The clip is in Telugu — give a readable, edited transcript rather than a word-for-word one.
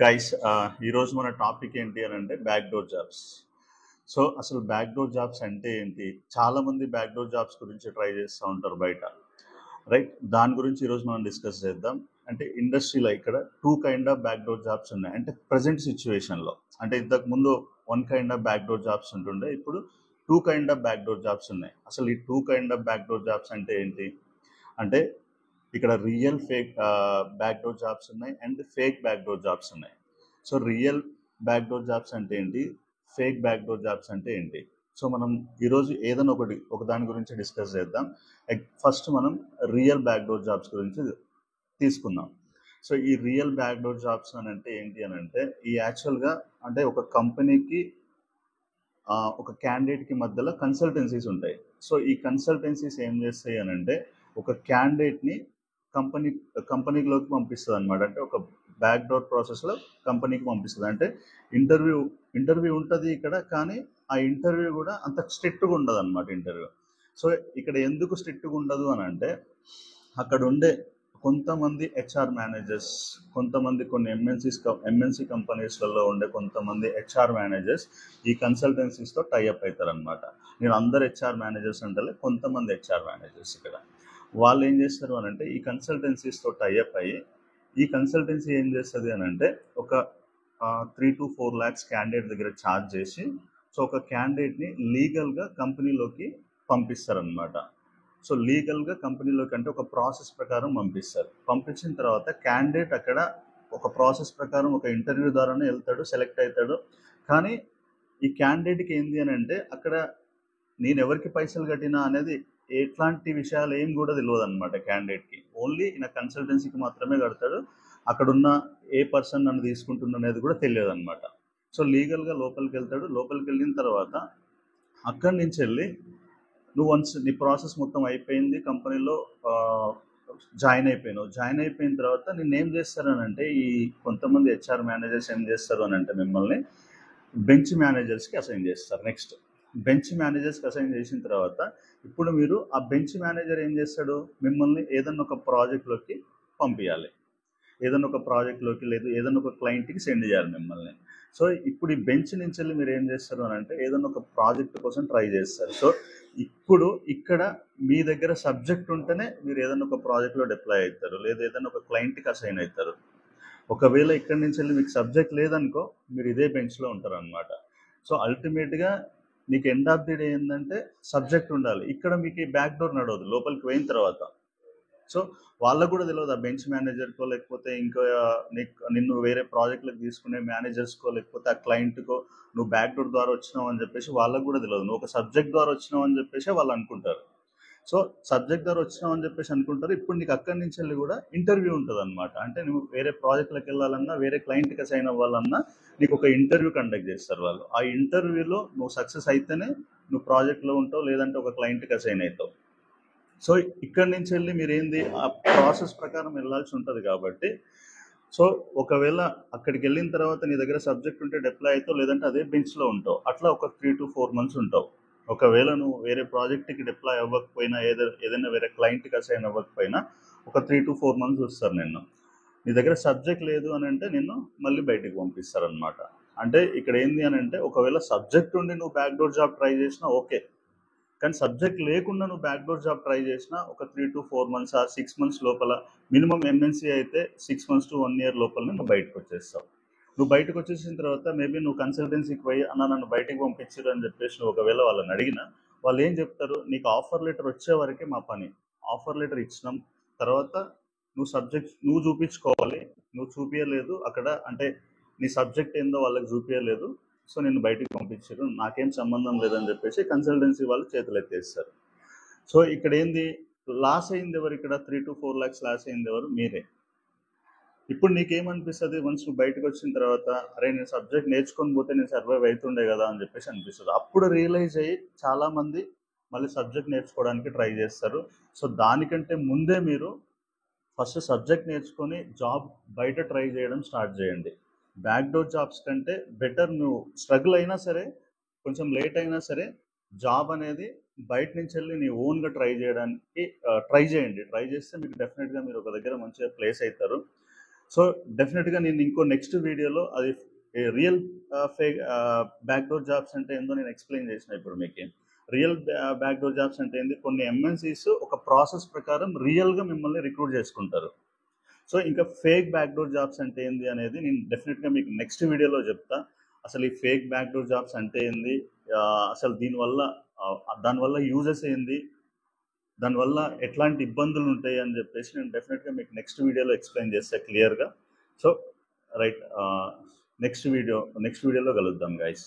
గైస్ ఈరోజు మన టాపిక్ ఏంటి అని అంటే బ్యాక్ డోర్ జాబ్స్. సో అసలు బ్యాక్ డోర్ జాబ్స్ అంటే ఏంటి? చాలా మంది బ్యాక్ డోర్ జాబ్స్ గురించి ట్రై చేస్తూ ఉంటారు బయట, రైట్? దాని గురించి ఈరోజు మనం డిస్కస్ చేద్దాం. అంటే ఇండస్ట్రీలో ఇక్కడ two kind of back door jobs ఉన్నాయి. అంటే ప్రజెంట్ సిచ్యువేషన్లో, అంటే ఇంతకు ముందు one kind of back door jobs ఉంటుండే, ఇప్పుడు two kind of back door jobs ఉన్నాయి. అసలు ఈ two kind of back door jobs అంటే ఏంటి అంటే, ఇక్కడ real fake back door jobs ఉన్నాయి and fake back door jobs ఉన్నాయి. So real back door jobs అంటే ఏంటి, ఫేక్ బ్యాక్ డోర్ జాబ్స్ అంటే ఏంటి? సో మనం ఈరోజు ఏదైనా ఒక దాని గురించి డిస్కస్ చేద్దాం. ఫస్ట్ మనం రియల్ బ్యాక్ డోర్ జాబ్స్ గురించి తీసుకుందాం. సో ఈ రియల్ బ్యాక్ డోర్ జాబ్స్ అని అంటే ఏంటి అని అంటే, ఈ యాక్చువల్గా అంటే ఒక కంపెనీకి ఒక క్యాండిడేట్కి మధ్యలో కన్సల్టెన్సీస్ ఉంటాయి. సో ఈ కన్సల్టెన్సీస్ ఏం చేస్తాయి అని అంటే, ఒక క్యాండిడేట్ని కంపెనీలోకి పంపిస్తుంది అనమాట. అంటే ఒక బ్యాక్ డోర్ ప్రాసెస్లో కంపెనీకి పంపిస్తుంది. అంటే ఇంటర్వ్యూ ఉంటుంది ఇక్కడ, కానీ ఆ ఇంటర్వ్యూ కూడా అంత స్ట్రిక్ట్గా ఉండదు అనమాట ఇంటర్వ్యూ. సో ఇక్కడ ఎందుకు స్ట్రిక్ట్గా ఉండదు అని అంటే, అక్కడ ఉండే కొంతమంది హెచ్ఆర్ మేనేజర్స్, కొంతమంది కొన్ని ఎంఎన్సీ కంపెనీస్లలో ఉండే కొంతమంది హెచ్ఆర్ మేనేజర్స్ ఈ కన్సల్టెన్సీస్తో టైఅప్ అవుతారనమాట. నేను అందరు హెచ్ఆర్ మేనేజర్స్ అంటే కొంతమంది హెచ్ఆర్ మేనేజర్స్ ఇక్కడ వాళ్ళు ఏం చేస్తారు అని అంటే, ఈ కన్సల్టెన్సీస్తో టైఅప్ అయ్యి, ఈ కన్సల్టెన్సీ ఏం చేస్తుంది అని అంటే, ఒక 3 to 4 lakhs క్యాండిడేట్ దగ్గర ఛార్జ్ చేసి, సో ఒక క్యాండిడేట్ని లీగల్గా కంపెనీలోకి పంపిస్తారనమాట. సో లీగల్గా కంపెనీలోకి అంటే ఒక ప్రాసెస్ ప్రకారం పంపిస్తారు. పంపించిన తర్వాత క్యాండిడేట్ అక్కడ ఒక ప్రాసెస్ ప్రకారం ఒక ఇంటర్వ్యూ ద్వారానే వెళ్తాడు, సెలెక్ట్ అవుతాడు. కానీ ఈ క్యాండిడేట్కి ఏంది అని అంటే, అక్కడ నేను ఎవరికి పైసలు కట్టినా అనేది ఎట్లాంటి విషయాలు ఏం కూడా తెలియదు అనమాట క్యాండిడేట్కి. ఓన్లీ ఈయన కన్సల్టెన్సీకి మాత్రమే కడతాడు. అక్కడున్న ఏ పర్సన్ నన్ను తీసుకుంటున్న అనేది కూడా తెలియదు అనమాట. సో లీగల్గా లోపలికి వెళ్తాడు. లోపలికి వెళ్ళిన తర్వాత అక్కడి నుంచి వెళ్ళి నువ్వు వన్స్ నీ ప్రాసెస్ మొత్తం అయిపోయింది, కంపెనీలో జాయిన్ అయిపోయినావు. జాయిన్ అయిపోయిన తర్వాత నేను ఏం చేస్తారనంటే, ఈ కొంతమంది హెచ్ఆర్ మేనేజర్స్ ఏం చేస్తారు అని అంటే, మిమ్మల్ని బెంచ్ మేనేజర్స్కి అసైన్ చేస్తారు. నెక్స్ట్ బెంచ్ మేనేజర్స్కి అసైన్ చేసిన తర్వాత, ఇప్పుడు మీరు ఆ బెంచ్ మేనేజర్ ఏం చేస్తాడు, మిమ్మల్ని ఏదన్నా ఒక ప్రాజెక్ట్లోకి పంపించాలి. ఏదైనా ఒక ప్రాజెక్ట్లోకి లేదు ఏదైనా ఒక క్లయింట్కి సెండ్ చేయాలి మిమ్మల్ని. సో ఇప్పుడు ఈ బెంచ్ నుంచి వెళ్ళి మీరు ఏం చేస్తారు అని అంటే, ఏదైనా ఒక ప్రాజెక్ట్ కోసం ట్రై చేస్తారు. సో ఇప్పుడు ఇక్కడ మీ దగ్గర సబ్జెక్ట్ ఉంటేనే మీరు ఏదైనా ఒక ప్రాజెక్ట్లో డిప్లాయ్ అవుతారు, లేదా ఏదైనా ఒక క్లయింట్కి అసైన్ అవుతారు. ఒకవేళ ఇక్కడి నుంచి వెళ్ళి మీకు సబ్జెక్ట్ లేదనుకో, మీరు ఇదే బెంచ్లో ఉంటారు అనమాట. సో అల్టిమేట్గా నీకు ఎండ్ ఆఫ్ ది డే ఏంటంటే, సబ్జెక్ట్ ఉండాలి. ఇక్కడ మీకు ఈ బ్యాక్ డోర్ నడవదు లోపలికి పోయిన తర్వాత. సో వాళ్ళకు కూడా తెలియదు, ఆ బెంచ్ మేనేజర్కో లేకపోతే ఇంకా నిన్ను వేరే ప్రాజెక్టులకు తీసుకునే మేనేజర్స్కో లేకపోతే ఆ క్లయింట్కో నువ్వు బ్యాక్ డోర్ ద్వారా వచ్చినావు అని చెప్పేసి వాళ్ళకు కూడా తెలియదు. నువ్వు ఒక సబ్జెక్ట్ ద్వారా వచ్చినావు అని చెప్పేసి వాళ్ళు అనుకుంటారు. సో సబ్జెక్ట్ ద్వారా వచ్చినావు అని చెప్పేసి అనుకుంటారు. ఇప్పుడు నీకు అక్కడి నుంచి వెళ్ళి కూడా ఇంటర్వ్యూ ఉంటుంది అనమాట. అంటే నువ్వు వేరే ప్రాజెక్టులకు వెళ్ళాలన్నా, వేరే క్లయింట్కి అసైన్ అవ్వాలన్నా నీకు ఒక ఇంటర్వ్యూ కండక్ట్ చేస్తారు వాళ్ళు. ఆ ఇంటర్వ్యూలో నువ్వు సక్సెస్ అయితేనే నువ్వు ప్రాజెక్ట్లో ఉంటావు, లేదంటే ఒక క్లయింట్కి అసైన్ అవుతావు. సో ఇక్కడి నుంచి వెళ్ళి మీరు ఏంది ఆ ప్రాసెస్ ప్రకారం వెళ్ళాల్సి ఉంటుంది కాబట్టి, సో ఒకవేళ అక్కడికి వెళ్ళిన తర్వాత నీ దగ్గర సబ్జెక్ట్ ఉంటే డిప్లాయ్ అవుతావు, లేదంటే అదే బెంచ్లో ఉంటావు. అట్లా ఒక 3 to 4 months ఉంటావు. ఒకవేళ నువ్వు వేరే ప్రాజెక్ట్కి డిప్లాయ్ అవ్వకపోయినా, ఏదైనా వేరే క్లయింట్కి అసైన్ అవ్వకపోయినా ఒక 3 to 4 months వస్తారు నిన్ను. నీ దగ్గర సబ్జెక్ట్ లేదు అని అంటే నిన్ను మళ్ళీ బయటికి పంపిస్తారనమాట. అంటే ఇక్కడ ఏంది అని అంటే, ఒకవేళ సబ్జెక్ట్ ఉండి నువ్వు బ్యాక్ డోర్ జాబ్ ట్రై చేసినా ఓకే, కానీ సబ్జెక్ట్ లేకుండా నువ్వు బ్యాక్ డోర్ జాబ్ ట్రై చేసినా ఒక 3 to 4 months ఆ 6 months లోపల, మినిమం ఎంఎన్సీ అయితే 6 months to 1 year లోపలనే నువ్వు బయటకు వచ్చేస్తావు. నువ్వు బయటకు వచ్చేసిన తర్వాత మేబీ నువ్వు కన్సల్టెన్సీకి పోయి అన్న నన్ను బయటకు పంపించారు అని చెప్పేసి నువ్వు ఒకవేళ వాళ్ళని అడిగినా, వాళ్ళు ఏం చెప్తారు, నీకు ఆఫర్ లెటర్ వచ్చే వరకే మా పని. ఆఫర్ లెటర్ ఇచ్చినాం తర్వాత నువ్వు సబ్జెక్ట్ నువ్వు చూపించుకోవాలి. నువ్వు చూపించలేదు అక్కడ, అంటే నీ సబ్జెక్ట్ ఏందో వాళ్ళకి చూపించలేదు, సో నేను బయటికి పంపించారు, నాకేం సంబంధం లేదని చెప్పేసి కన్సల్టెన్సీ వాళ్ళు చేతులు ఎత్తేస్తారు. సో ఇక్కడ ఏంది లాస్ అయింది ఎవరు, ఇక్కడ 3 to 4 lakhs లాస్ అయింది ఎవరు, మీరే. ఇప్పుడు నీకేమనిపిస్తుంది, వన్స్ నువ్వు బయటకు వచ్చిన తర్వాత, అరే నేను సబ్జెక్ట్ నేర్చుకొని పోతే నేను సర్వైవ్ అవుతుండే కదా అని చెప్పేసి అనిపిస్తుంది. అప్పుడు రియలైజ్ అయ్యి చాలామంది మళ్ళీ సబ్జెక్ట్ నేర్చుకోవడానికి ట్రై చేస్తారు. సో దానికంటే ముందే మీరు ఫస్ట్ సబ్జెక్ట్ నేర్చుకొని జాబ్ బయట ట్రై చేయడం స్టార్ట్ చేయండి. బ్యాక్ డోర్ జాబ్స్ కంటే బెటర్, నువ్వు స్ట్రగుల్ అయినా సరే, కొంచెం లేట్ అయినా సరే, జాబ్ అనేది బయట నుంచి వెళ్ళి నీ ఓన్గా ట్రై చేయండి. ట్రై చేస్తే మీకు డెఫినెట్గా మీరు ఒక దగ్గర మంచిగా ప్లేస్ అవుతారు. సో డెఫినెట్గా నేను ఇంకో నెక్స్ట్ వీడియోలో అది రియల్ ఫేక్ బ్యాక్డోర్ జాబ్స్ అంటే ఏందో నేను ఎక్స్ప్లెయిన్ చేసిన ఇప్పుడు మీకు. రియల్ బ్యాక్డోర్ జాబ్స్ అంటే ఏంది, కొన్ని ఎంఎన్సీస్ ఒక ప్రాసెస్ ప్రకారం రియల్గా మిమ్మల్ని రిక్రూట్ చేసుకుంటారు. సో ఇంకా ఫేక్ బ్యాక్డోర్ జాబ్స్ అంటే ఏంది అనేది నేను డెఫినెట్గా మీకు నెక్స్ట్ వీడియోలో చెప్తా. అసలు ఈ ఫేక్ బ్యాక్డోర్ జాబ్స్ అంటే ఏంది, అసలు దానివల్ల యూజెస్ ఏంది, దానివల్ల ఎట్లాంటి ఇబ్బందులు ఉంటాయి అని చెప్పేసి నేను డెఫినెట్గా మీకు నెక్స్ట్ వీడియోలో ఎక్స్ప్లెయిన్ చేస్తా క్లియర్గా. సో రైట్, నెక్స్ట్ వీడియోలో కలుద్దాం గైస్.